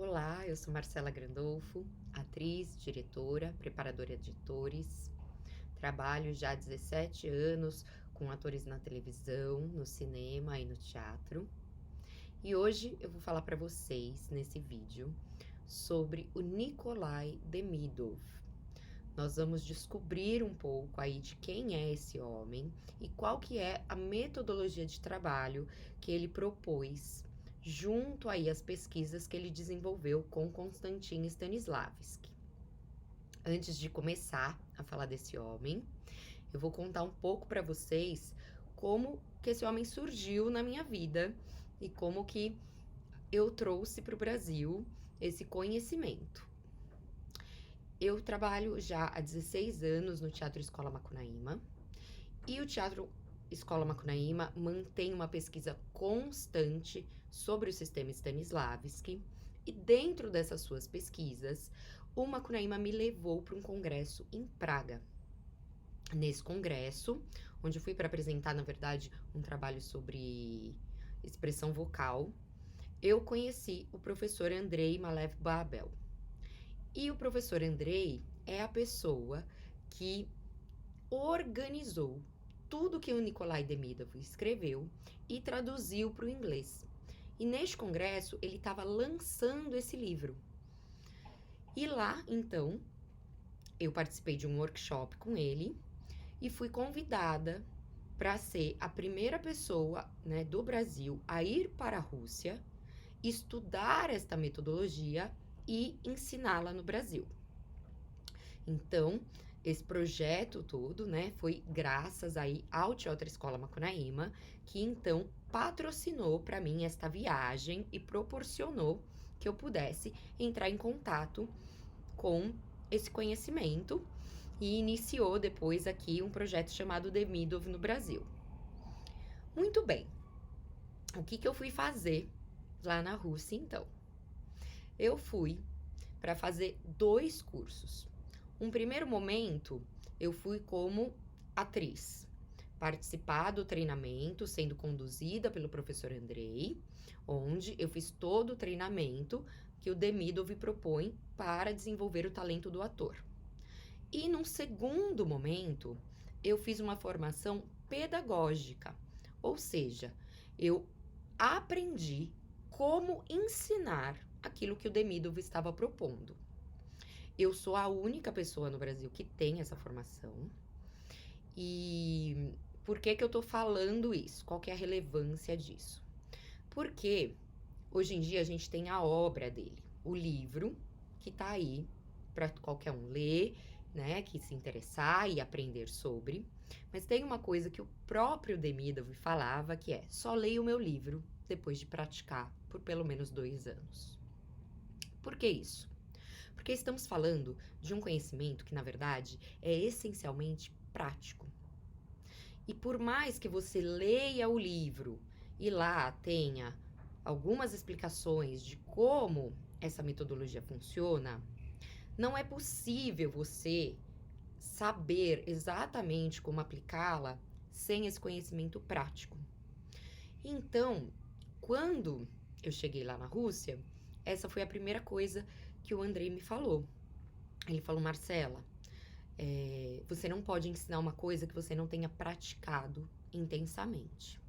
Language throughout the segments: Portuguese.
Olá, eu sou Marcela Grandolfo, atriz, diretora, preparadora de atores. Trabalho já há 17 anos com atores na televisão, no cinema e no teatro. E hoje eu vou falar para vocês, nesse vídeo, sobre o Nikolai Demidov. Nós vamos descobrir um pouco aí de quem é esse homem e qual que é a metodologia de trabalho que ele propôs junto aí às pesquisas que ele desenvolveu com Konstantin Stanislavski. Antes de começar a falar desse homem, eu vou contar um pouco para vocês como que esse homem surgiu na minha vida e como que eu trouxe para o Brasil esse conhecimento. Eu trabalho já há 16 anos no Teatro Escola Macunaíma e o Teatro Escola Macunaíma mantém uma pesquisa constante sobre o sistema Stanislavski e dentro dessas suas pesquisas, o Macunaíma me levou para um congresso em Praga. Nesse congresso, onde eu fui para apresentar, na verdade, um trabalho sobre expressão vocal, eu conheci o professor Andrei Malev Babel. E o professor Andrei é a pessoa que organizou tudo que o Nikolai Demidov escreveu e traduziu para o inglês. E neste congresso, ele estava lançando esse livro. E lá, então, eu participei de um workshop com ele e fui convidada para ser a primeira pessoa, né, do Brasil a ir para a Rússia, estudar esta metodologia e ensiná-la no Brasil. Então, esse projeto todo, né, foi graças aí ao Teatro Escola Macunaíma, que então patrocinou para mim esta viagem e proporcionou que eu pudesse entrar em contato com esse conhecimento e iniciou depois aqui um projeto chamado Demidov no Brasil. Muito bem, o que eu fui fazer lá na Rússia então? Eu fui para fazer 2 cursos. Um primeiro momento, eu fui como atriz, participar do treinamento sendo conduzida pelo professor Andrei, onde eu fiz todo o treinamento que o Demidov propõe para desenvolver o talento do ator. E num segundo momento, eu fiz uma formação pedagógica, ou seja, eu aprendi como ensinar aquilo que o Demidov estava propondo. Eu sou a única pessoa no Brasil que tem essa formação. E por que eu tô falando isso? Qual que é a relevância disso? Porque hoje em dia a gente tem a obra dele, o livro, que tá aí para qualquer um ler, né, que se interessar e aprender sobre. Mas tem uma coisa que o próprio Demidov falava, que é: só leia o meu livro depois de praticar por pelo menos 2 anos. Por que isso? Porque estamos falando de um conhecimento que, na verdade, é essencialmente prático. E por mais que você leia o livro e lá tenha algumas explicações de como essa metodologia funciona, não é possível você saber exatamente como aplicá-la sem esse conhecimento prático. Então, quando eu cheguei lá na Rússia, essa foi a primeira coisa que o Andrei me falou. Ele falou: Marcela, você não pode ensinar uma coisa que você não tenha praticado intensamente.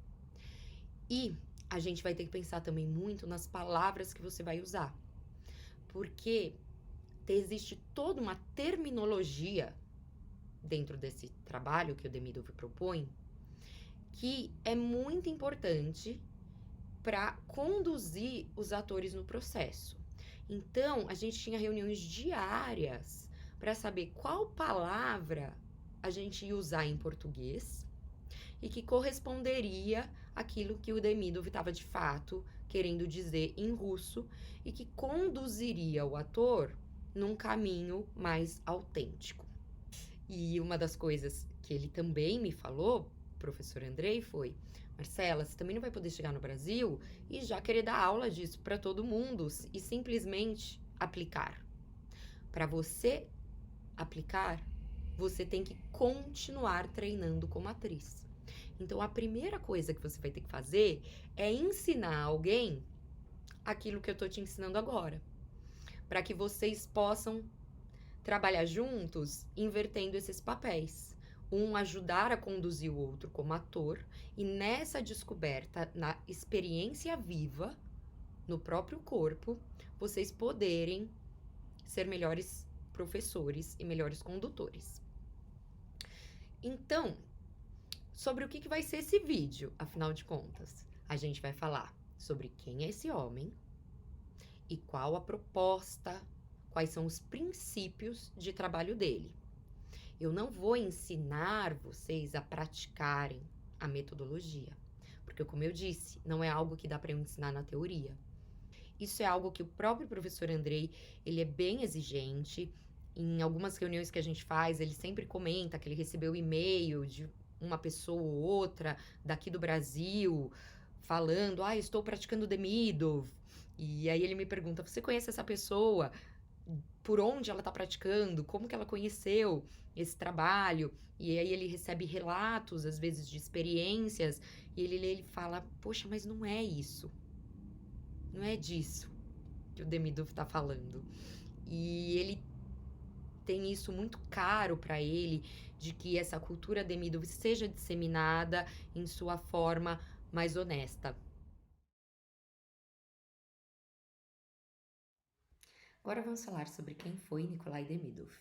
E a gente vai ter que pensar também muito nas palavras que você vai usar. Porque existe toda uma terminologia dentro desse trabalho que o Demidov propõe, que é muito importante para conduzir os atores no processo. Então, a gente tinha reuniões diárias para saber qual palavra a gente ia usar em português e que corresponderia àquilo que o Demidov estava de fato querendo dizer em russo e que conduziria o ator num caminho mais autêntico. E uma das coisas que ele também me falou, professor Andrei, foi: Marcela, você também não vai poder chegar no Brasil e já querer dar aula disso para todo mundo e simplesmente aplicar. Para você aplicar, você tem que continuar treinando como atriz. Então, a primeira coisa que você vai ter que fazer é ensinar alguém aquilo que eu tô te ensinando agora. para que vocês possam trabalhar juntos, invertendo esses papéis. Um ajudar a conduzir o outro como ator, e nessa descoberta, na experiência viva, no próprio corpo, vocês poderem ser melhores professores e melhores condutores. Então, sobre o que vai ser esse vídeo, afinal de contas? A gente vai falar sobre quem é esse homem e qual a proposta, quais são os princípios de trabalho dele. Eu não vou ensinar vocês a praticarem a metodologia, porque, como eu disse, não é algo que dá para eu ensinar na teoria. Isso é algo que o próprio professor Andrei, ele é bem exigente. Em algumas reuniões que a gente faz, ele sempre comenta que ele recebeu e-mail de uma pessoa ou outra daqui do Brasil, falando, estou praticando Demidov. E aí ele me pergunta, você conhece essa pessoa? Por onde ela está praticando? Como que ela conheceu esse trabalho? E aí ele recebe relatos, às vezes, de experiências, e ele fala, poxa, mas não é isso. Não é disso que o Demidov está falando. E ele tem isso muito caro para ele, de que essa cultura Demidov seja disseminada em sua forma mais honesta. Agora vamos falar sobre quem foi Nikolai Demidov.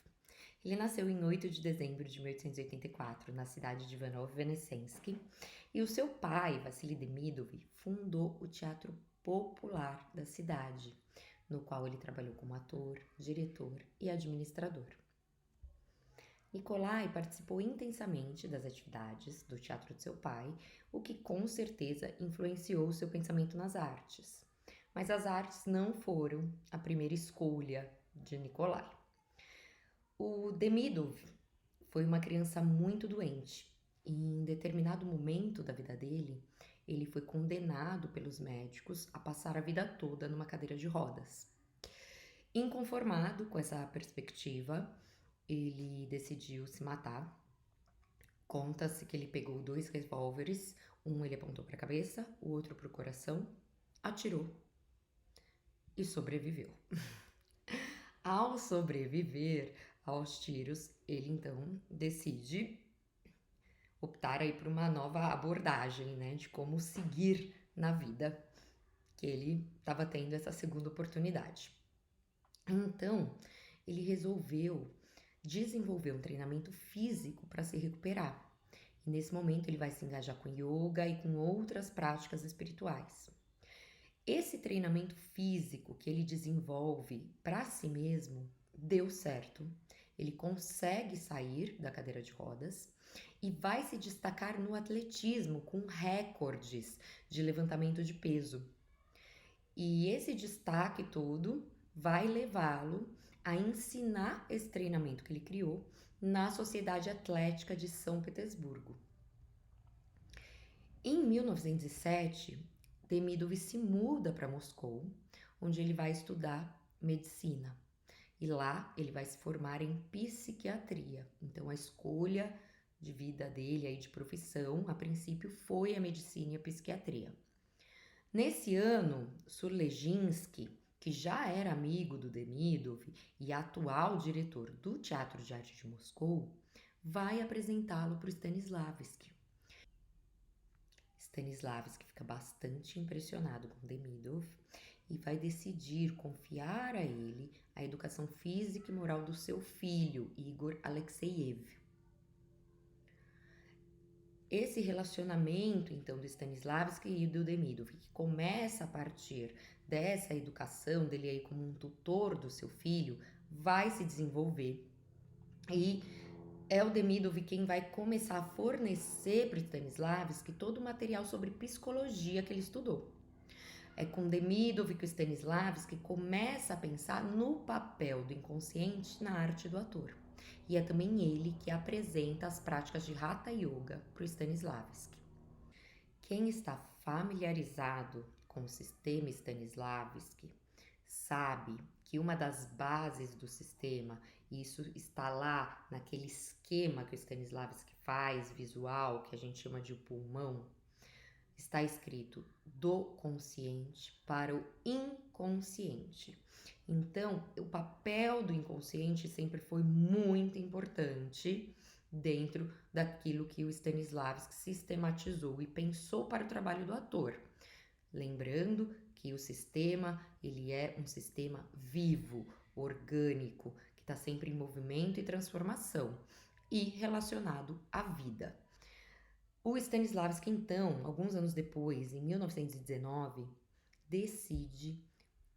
Ele nasceu em 8 de dezembro de 1884, na cidade de Ivanov-Voznetsensky, e o seu pai, Vassily Demidov, fundou o Teatro Popular da cidade, no qual ele trabalhou como ator, diretor e administrador. Nikolai participou intensamente das atividades do teatro de seu pai, o que com certeza influenciou seu pensamento nas artes. Mas as artes não foram a primeira escolha de Nikolai. O Demidov foi uma criança muito doente e em determinado momento da vida dele, ele foi condenado pelos médicos a passar a vida toda numa cadeira de rodas. Inconformado com essa perspectiva, ele decidiu se matar. Conta-se que ele pegou 2 revólveres, um ele apontou para a cabeça, o outro para o coração, atirou e sobreviveu. Ao sobreviver aos tiros, ele então decide optar aí por uma nova abordagem, né, de como seguir na vida, que ele estava tendo essa segunda oportunidade. Então, ele resolveu desenvolver um treinamento físico para se recuperar. E nesse momento ele vai se engajar com yoga e com outras práticas espirituais. Esse treinamento físico que ele desenvolve para si mesmo deu certo. Ele consegue sair da cadeira de rodas e vai se destacar no atletismo com recordes de levantamento de peso. E esse destaque todo vai levá-lo a ensinar esse treinamento que ele criou na Sociedade Atlética de São Petersburgo. Em 1907, Demidov se muda para Moscou, onde ele vai estudar medicina. E lá ele vai se formar em psiquiatria. Então a escolha de vida dele aí de profissão, a princípio, foi a medicina e a psiquiatria. Nesse ano, Surlejinsky, que já era amigo do Demidov e atual diretor do Teatro de Arte de Moscou, vai apresentá-lo para o Stanislavski. Stanislavski fica bastante impressionado com Demidov e vai decidir confiar a ele a educação física e moral do seu filho, Igor Alexeyev. Esse relacionamento, então, do Stanislavski e do Demidov, que começa a partir dessa educação dele aí como um tutor do seu filho, vai se desenvolver. E é o Demidov quem vai começar a fornecer para o Stanislavski todo o material sobre psicologia que ele estudou. É com Demidov que o Stanislavski começa a pensar no papel do inconsciente na arte do ator. E é também ele que apresenta as práticas de Hatha Yoga para o Stanislavski. Quem está familiarizado com o sistema Stanislavski sabe que uma das bases do sistema, e isso está lá naquele esquema que o Stanislavski faz, visual, que a gente chama de pulmão, está escrito do consciente para o inconsciente. Então, o papel do inconsciente sempre foi muito importante dentro daquilo que o Stanislavski sistematizou e pensou para o trabalho do ator. Lembrando que o sistema, ele é um sistema vivo, orgânico, que está sempre em movimento e transformação e relacionado à vida. O Stanislavski, então, alguns anos depois, em 1919, decide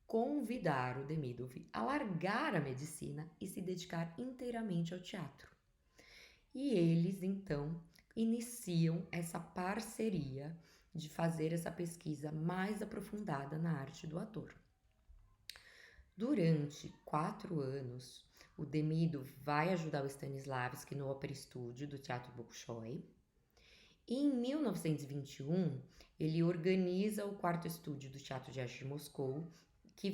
convidar o Demidov a largar a medicina e se dedicar inteiramente ao teatro. E eles, então, iniciam essa parceria de fazer essa pesquisa mais aprofundada na arte do ator. Durante 4 anos, o Demidov vai ajudar o Stanislavski no Opera Studio do Teatro Bolshoi. E em 1921, ele organiza o quarto estúdio do Teatro de Arte de Moscou, que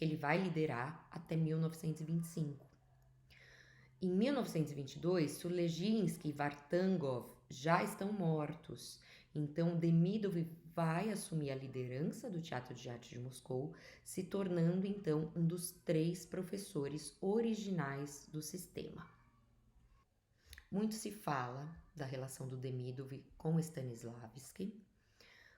ele vai liderar até 1925. Em 1922, Surlejinsky e Vartangov já estão mortos, então Demidov vai assumir a liderança do Teatro de Arte de Moscou, se tornando então um dos 3 professores originais do sistema. Muito se fala da relação do Demidov com Stanislavski,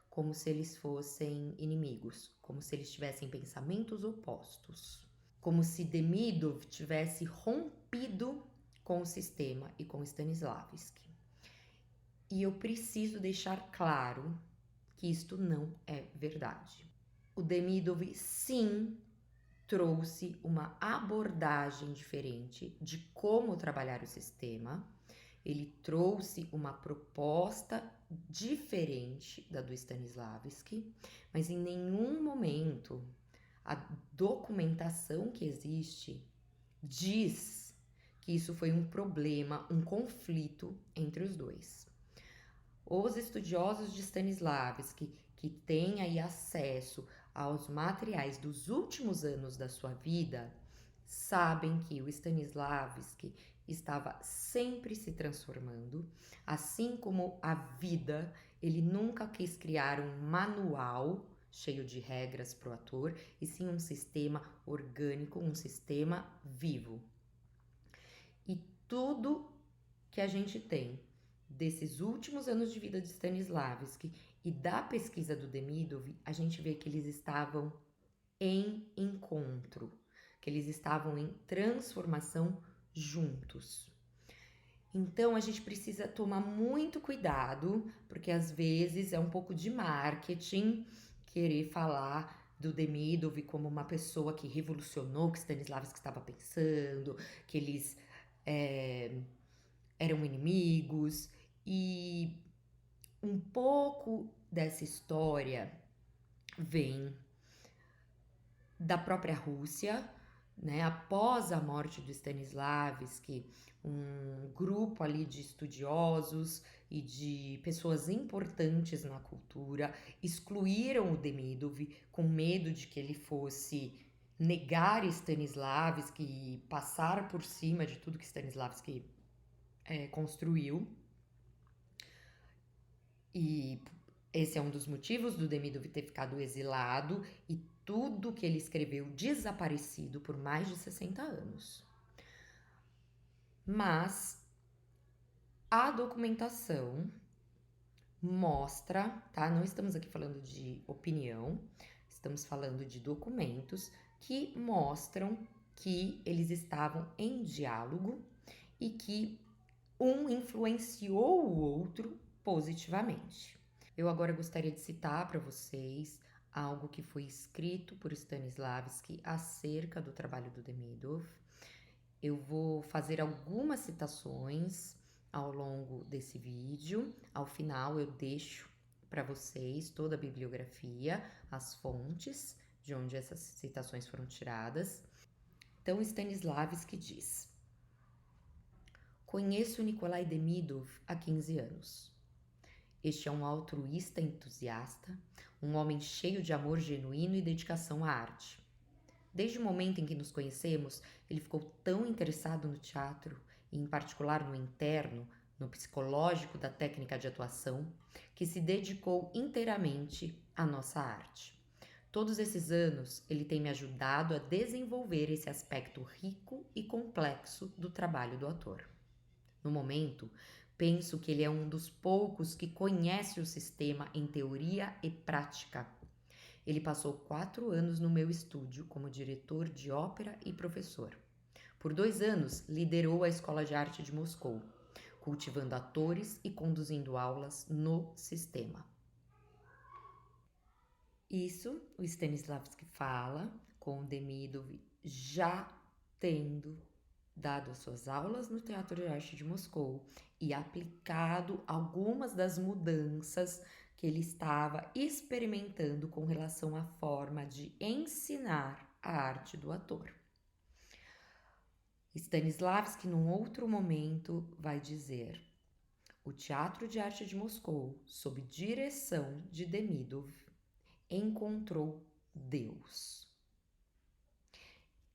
como se eles fossem inimigos, como se eles tivessem pensamentos opostos, como se Demidov tivesse rompido com o sistema e com Stanislavski. E eu preciso deixar claro que isto não é verdade. O Demidov, sim, trouxe uma abordagem diferente de como trabalhar o sistema. Ele trouxe uma proposta diferente da do Stanislavski, mas em nenhum momento a documentação que existe diz que isso foi um problema, um conflito entre os dois. Os estudiosos de Stanislavski que têm aí acesso aos materiais dos últimos anos da sua vida sabem que o Stanislavski estava sempre se transformando, assim como a vida, ele nunca quis criar um manual cheio de regras para o ator, e sim um sistema orgânico, um sistema vivo. E tudo que a gente tem desses últimos anos de vida de Stanislavski e da pesquisa do Demidov, a gente vê que eles estavam em encontro, que eles estavam em transformação juntos. Então a gente precisa tomar muito cuidado, porque às vezes é um pouco de marketing querer falar do Demidov como uma pessoa que revolucionou o que Stanislavski estava pensando, que eles eram inimigos, e um pouco dessa história vem da própria Rússia, né? Após a morte do Stanislavski, um grupo ali de estudiosos e de pessoas importantes na cultura excluíram o Demidov com medo de que ele fosse negar Stanislavski e passar por cima de tudo que Stanislavski construiu. E esse é um dos motivos do Demidov ter ficado exilado e tudo que ele escreveu desaparecido por mais de 60 anos. Mas a documentação mostra, tá? Não estamos aqui falando de opinião, estamos falando de documentos que mostram que eles estavam em diálogo e que um influenciou o outro positivamente. Eu agora gostaria de citar para vocês algo que foi escrito por Stanislavski acerca do trabalho do Demidov. Eu vou fazer algumas citações ao longo desse vídeo. Ao final eu deixo para vocês toda a bibliografia, as fontes de onde essas citações foram tiradas. Então Stanislavski diz: conheço Nikolai Demidov há 15 anos. Este é um altruísta entusiasta, um homem cheio de amor genuíno e dedicação à arte. Desde o momento em que nos conhecemos, ele ficou tão interessado no teatro, e em particular no interno, no psicológico da técnica de atuação, que se dedicou inteiramente à nossa arte. Todos esses anos, ele tem me ajudado a desenvolver esse aspecto rico e complexo do trabalho do ator. No momento, penso que ele é um dos poucos que conhece o sistema em teoria e prática. Ele passou 4 anos no meu estúdio como diretor de ópera e professor. Por 2 anos, liderou a Escola de Arte de Moscou, cultivando atores e conduzindo aulas no sistema. Isso o Stanislavski fala, com o Demidov já tendo dado as suas aulas no Teatro de Arte de Moscou e aplicado algumas das mudanças que ele estava experimentando com relação à forma de ensinar a arte do ator. Stanislavski, num outro momento, vai dizer: o Teatro de Arte de Moscou, sob direção de Demidov, encontrou Deus.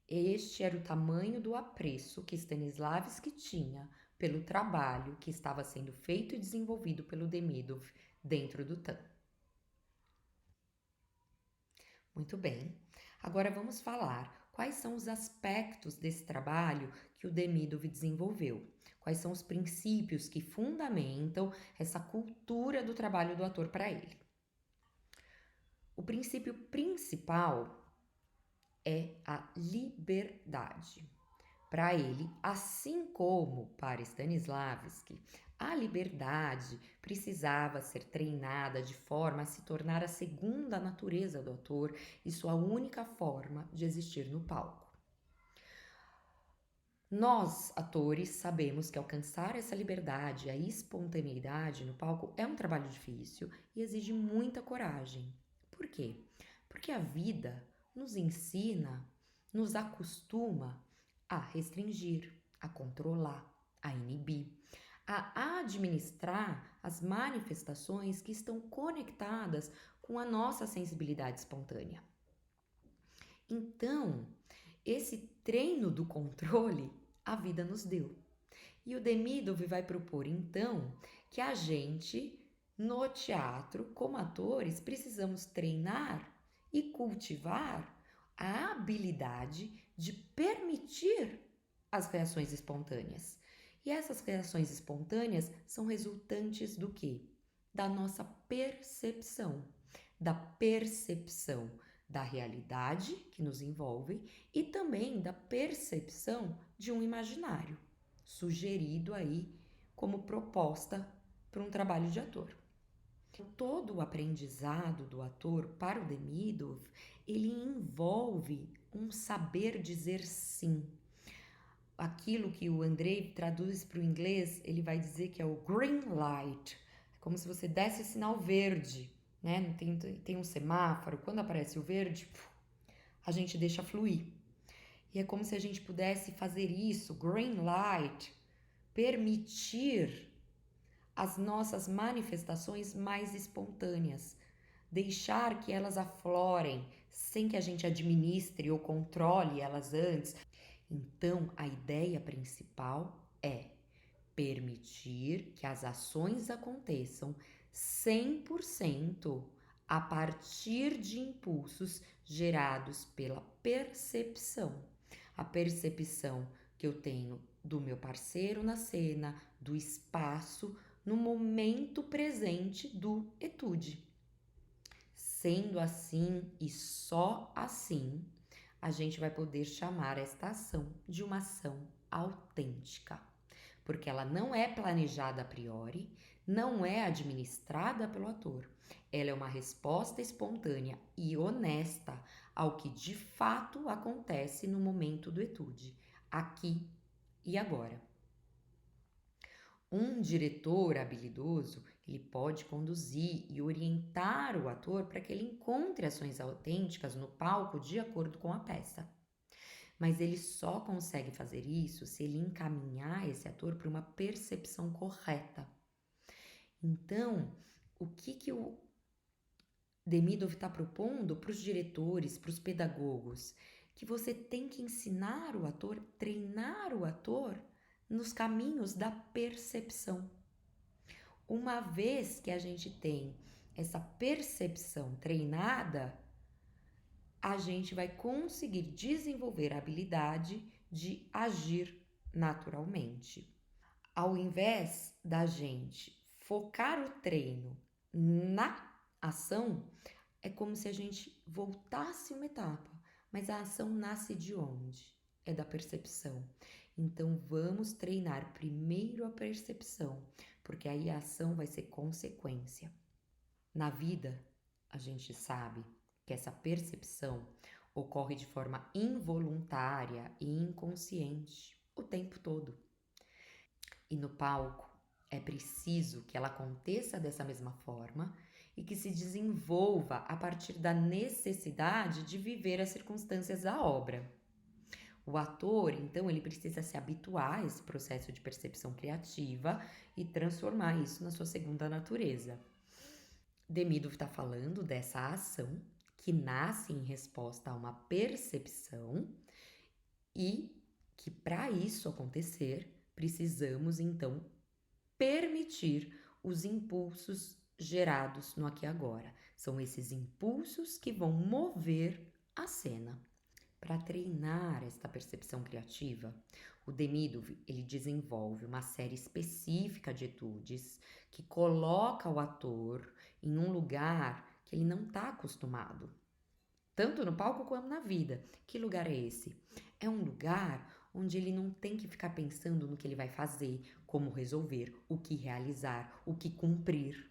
Este era o tamanho do apreço que Stanislavski tinha pelo trabalho que estava sendo feito e desenvolvido pelo Demidov dentro do TAM. Muito bem, agora vamos falar quais são os aspectos desse trabalho que o Demidov desenvolveu. Quais são os princípios que fundamentam essa cultura do trabalho do ator para ele. O princípio principal é a liberdade. Para ele, assim como para Stanislavski, a liberdade precisava ser treinada de forma a se tornar a segunda natureza do ator e sua única forma de existir no palco. Nós, atores, sabemos que alcançar essa liberdade, a espontaneidade no palco é um trabalho difícil e exige muita coragem. Por quê? Porque a vida nos ensina, nos acostuma a restringir, a controlar, a inibir, a administrar as manifestações que estão conectadas com a nossa sensibilidade espontânea. Então, esse treino do controle a vida nos deu. E o Demidov vai propor, então, que a gente, no teatro, como atores, precisamos treinar e cultivar a habilidade de permitir as reações espontâneas. E essas reações espontâneas são resultantes do quê? Da nossa percepção, da realidade que nos envolve e também da percepção de um imaginário, sugerido aí como proposta para um trabalho de ator. Todo o aprendizado do ator para o Demidov, ele envolve um saber dizer sim. Aquilo que o Andrei traduz para o inglês, ele vai dizer que é o green light, como se você desse sinal verde, né? Tem um semáforo, quando aparece o verde, a gente deixa fluir. E é como se a gente pudesse fazer isso, green light, permitir as nossas manifestações mais espontâneas, deixar que elas aflorem sem que a gente administre ou controle elas antes. Então, a ideia principal é permitir que as ações aconteçam 100% a partir de impulsos gerados pela percepção. A percepção que eu tenho do meu parceiro na cena, do espaço, no momento presente do etude. Sendo assim e só assim, a gente vai poder chamar esta ação de uma ação autêntica, porque ela não é planejada a priori, não é administrada pelo ator. Ela é uma resposta espontânea e honesta ao que de fato acontece no momento do etude, aqui e agora. Um diretor habilidoso, ele pode conduzir e orientar o ator para que ele encontre ações autênticas no palco de acordo com a peça. Mas ele só consegue fazer isso se ele encaminhar esse ator para uma percepção correta. Então, o que o Demidov está propondo para os diretores, para os pedagogos? Que você tem que ensinar o ator, treinar o ator nos caminhos da percepção. Uma vez que a gente tem essa percepção treinada, a gente vai conseguir desenvolver a habilidade de agir naturalmente. Ao invés da gente focar o treino na ação, é como se a gente voltasse uma etapa, mas a ação nasce de onde? É da percepção. Então vamos treinar primeiro a percepção, porque aí a ação vai ser consequência. Na vida, a gente sabe que essa percepção ocorre de forma involuntária e inconsciente o tempo todo. E no palco é preciso que ela aconteça dessa mesma forma e que se desenvolva a partir da necessidade de viver as circunstâncias da obra. O ator, então, ele precisa se habituar a esse processo de percepção criativa e transformar isso na sua segunda natureza. Demidov está falando dessa ação que nasce em resposta a uma percepção e que, para isso acontecer, precisamos então permitir os impulsos gerados no aqui e agora. São esses impulsos que vão mover a cena. Para treinar esta percepção criativa, o Demidov ele desenvolve uma série específica de etudes que coloca o ator em um lugar que ele não está acostumado, tanto no palco quanto na vida. Que lugar é esse? É um lugar onde ele não tem que ficar pensando no que ele vai fazer, como resolver, o que realizar, o que cumprir.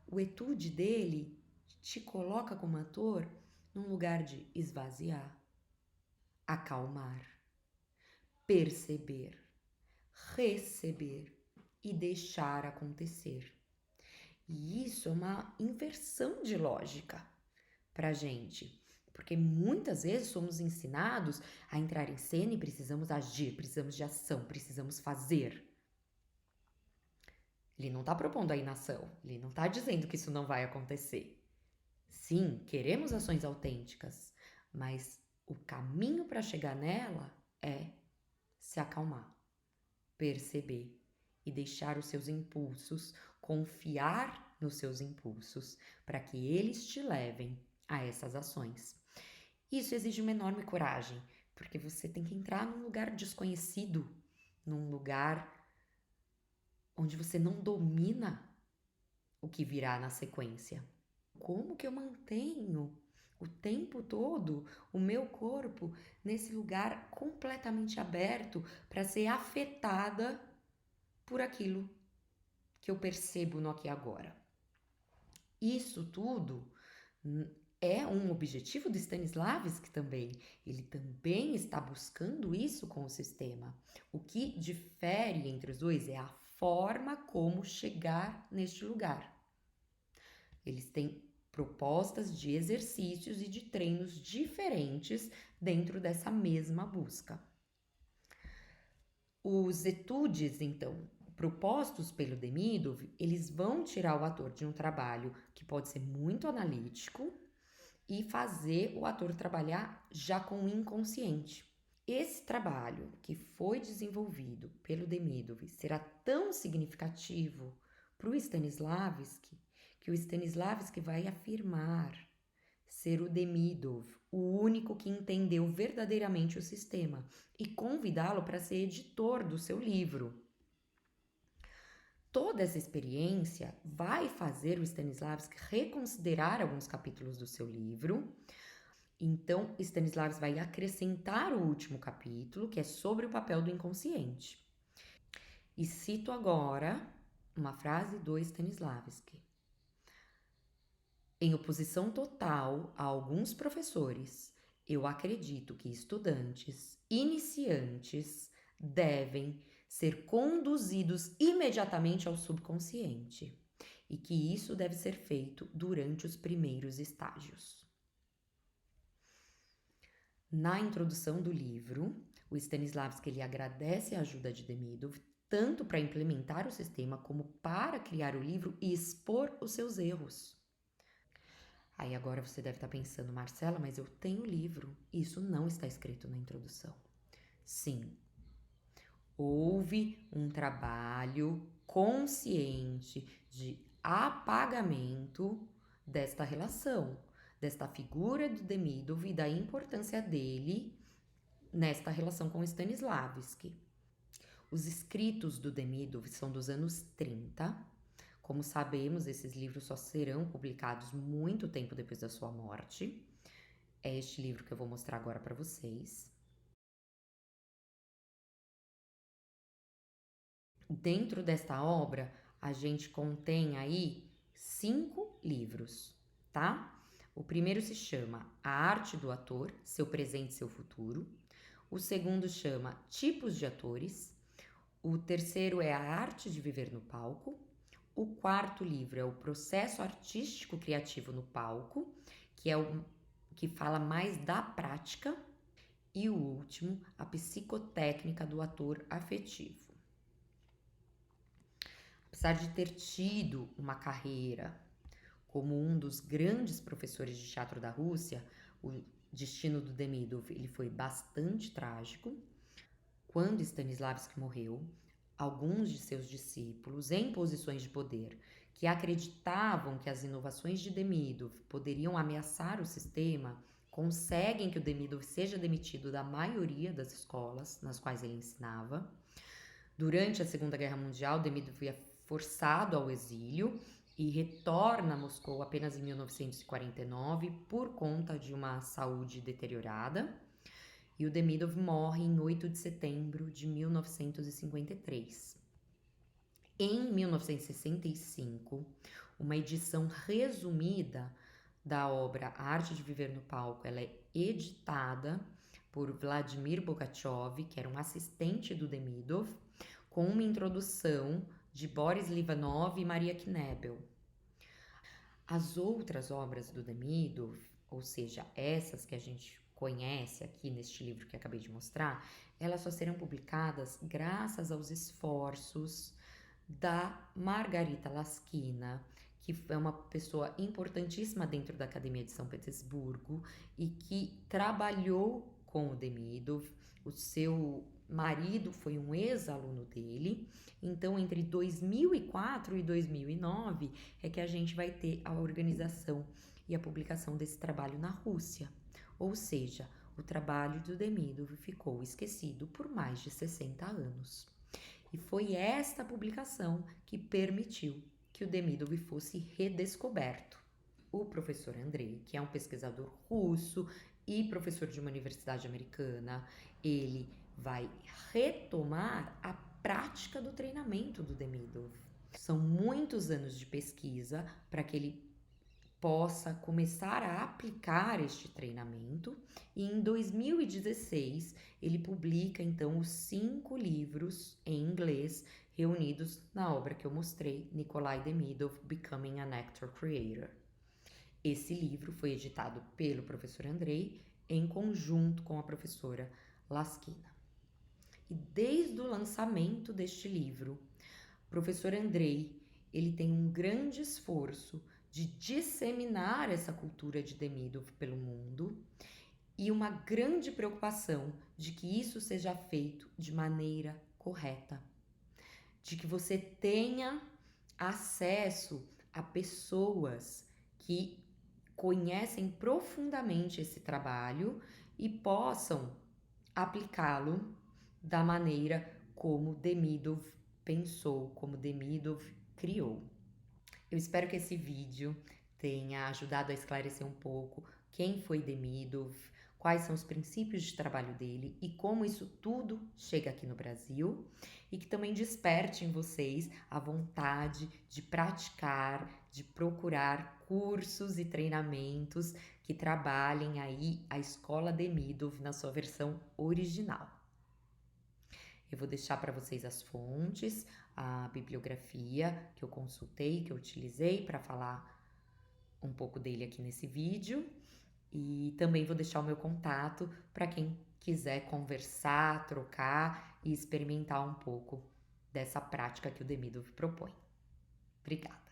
O etude dele te coloca como ator num lugar de esvaziar, acalmar, perceber, receber e deixar acontecer. E isso é uma inversão de lógica para gente, porque muitas vezes somos ensinados a entrar em cena e precisamos agir, precisamos de ação, precisamos fazer. Ele não está propondo a inação, ele não está dizendo que isso não vai acontecer. Sim, queremos ações autênticas, mas o caminho para chegar nela é se acalmar, perceber e deixar os seus impulsos, confiar nos seus impulsos, para que eles te levem a essas ações. Isso exige uma enorme coragem, porque você tem que entrar num lugar desconhecido, num lugar onde você não domina o que virá na sequência. Como que eu mantenho o tempo todo o meu corpo nesse lugar completamente aberto para ser afetada por aquilo que eu percebo no aqui e agora? Isso tudo é um objetivo do Stanislavski também. Ele também está buscando isso com o sistema. O que difere entre os dois é a forma como chegar neste lugar. Eles têm propostas de exercícios e de treinos diferentes dentro dessa mesma busca. Os etudes, então, propostos pelo Demidov, eles vão tirar o ator de um trabalho que pode ser muito analítico e fazer o ator trabalhar já com o inconsciente. Esse trabalho que foi desenvolvido pelo Demidov será tão significativo para o Stanislavski que o Stanislavski vai afirmar ser o Demidov o único que entendeu verdadeiramente o sistema e convidá-lo para ser editor do seu livro. Toda essa experiência vai fazer o Stanislavski reconsiderar alguns capítulos do seu livro. Então, Stanislavski vai acrescentar o último capítulo, que é sobre o papel do inconsciente. E cito agora uma frase do Stanislavski. Em oposição total a alguns professores, eu acredito que estudantes iniciantes devem ser conduzidos imediatamente ao subconsciente e que isso deve ser feito durante os primeiros estágios. Na introdução do livro, o Stanislavski ele agradece a ajuda de Demidov tanto para implementar o sistema como para criar o livro e expor os seus erros. Aí agora você deve estar pensando, Marcela, mas eu tenho o livro e isso não está escrito na introdução. Sim, Houve um trabalho consciente de apagamento desta relação, desta figura do Demidov e da importância dele nesta relação com Stanislavski. Os escritos do Demidov são dos anos 30. Como sabemos, esses livros só serão publicados muito tempo depois da sua morte. É este livro que eu vou mostrar agora para vocês. Dentro desta obra, a gente contém aí 5 livros, tá? O primeiro se chama A Arte do Ator, Seu Presente e Seu Futuro. O segundo chama Tipos de Atores. O terceiro é A Arte de Viver no Palco. O quarto livro é O Processo Artístico Criativo no Palco, que é o que fala mais da prática. E o último, A Psicotécnica do Ator Afetivo. Apesar de ter tido uma carreira como um dos grandes professores de teatro da Rússia, o destino do Demidov ele foi bastante trágico. Quando Stanislavski morreu, alguns de seus discípulos, em posições de poder, que acreditavam que as inovações de Demidov poderiam ameaçar o sistema, conseguem que o Demidov seja demitido da maioria das escolas nas quais ele ensinava. Durante a Segunda Guerra Mundial, Demidov é forçado ao exílio e retorna a Moscou apenas em 1949 por conta de uma saúde deteriorada. E o Demidov morre em 8 de setembro de 1953. Em 1965, uma edição resumida da obra A Arte de Viver no Palco, ela é editada por Vladimir Bogachev, que era um assistente do Demidov, com uma introdução de Boris Livanov e Maria Knebel. As outras obras do Demidov, ou seja, essas que a gente conhece aqui neste livro que acabei de mostrar, elas só serão publicadas graças aos esforços da Margarita Laskina, que é uma pessoa importantíssima dentro da Academia de São Petersburgo e que trabalhou com o Demidov. O seu marido foi um ex-aluno dele. Então, entre 2004 e 2009 é que a gente vai ter a organização e a publicação desse trabalho na Rússia. Ou seja, o trabalho do Demidov ficou esquecido por mais de 60 anos. E foi esta publicação que permitiu que o Demidov fosse redescoberto. O professor Andrei, que é um pesquisador russo e professor de uma universidade americana, ele vai retomar a prática do treinamento do Demidov. São muitos anos de pesquisa para que ele possa começar a aplicar este treinamento e em 2016 ele publica então os 5 livros em inglês reunidos na obra que eu mostrei, Nikolai Demidov, Becoming an Actor Creator. Esse livro foi editado pelo professor Andrei em conjunto com a professora Laskina. E desde o lançamento deste livro, o professor Andrei ele tem um grande esforço de disseminar essa cultura de Demidov pelo mundo e uma grande preocupação de que isso seja feito de maneira correta, de que você tenha acesso a pessoas que conhecem profundamente esse trabalho e possam aplicá-lo da maneira como Demidov pensou, como Demidov criou. Eu espero que esse vídeo tenha ajudado a esclarecer um pouco quem foi Demidov, quais são os princípios de trabalho dele e como isso tudo chega aqui no Brasil, e que também desperte em vocês a vontade de praticar, de procurar cursos e treinamentos que trabalhem aí a Escola Demidov na sua versão original. Eu vou deixar para vocês as fontes, a bibliografia que eu consultei, que eu utilizei para falar um pouco dele aqui nesse vídeo. E também vou deixar o meu contato para quem quiser conversar, trocar e experimentar um pouco dessa prática que o Demidov propõe. Obrigada!